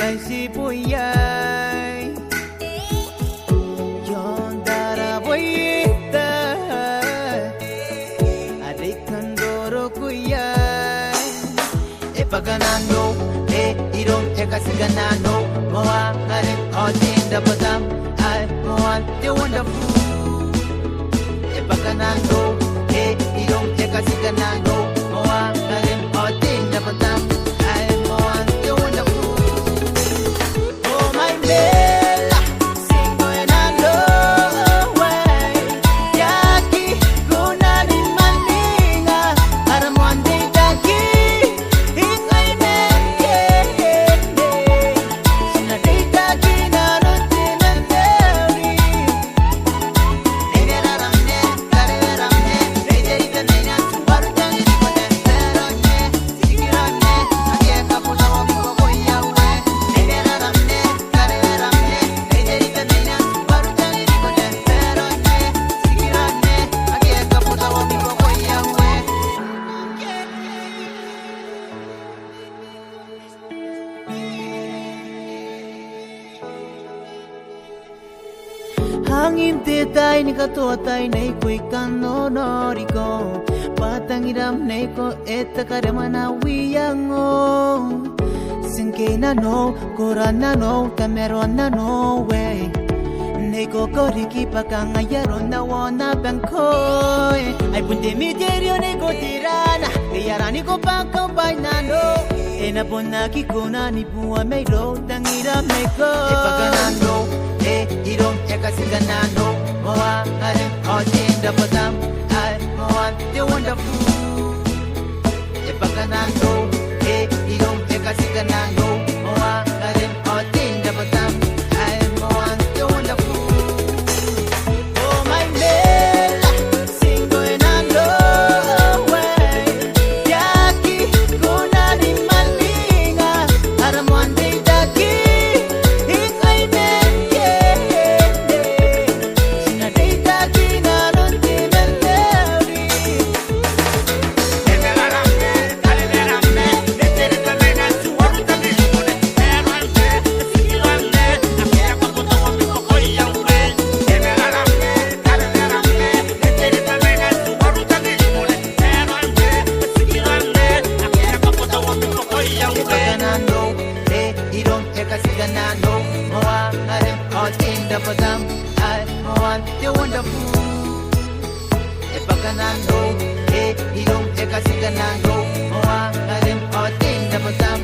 si puyay yon dara boyita adik kandoro kuyay e paganano e irong e kasiganano moa ngare otinda badam I want the wonderful e paganano e irong e kasiganano moa ngare otinda badam Hangin te tai ni katoa tai nei kui kano noriko patangiram nei ko etakaremana wiyango sinkena no korana no tamerona no way nei ko koriki pakanga yarona wana bankoi ai punte miterio nei ko tirana e yarani ko pakang bainano ena ponna ki kona ni bua meiro tangira meko e paganano e irong e kasiganano moa ngare otinda badam I want the wonderful e paganano e irong e kasiganano moa ngare otinda badam I want the wonderful oh my love singo enando way yaki kona ni malinga aramwande daki Kasiganano moa ngare otinda badam I want the wonderful e paganano e irong e kasiganano moa ngare otinda badam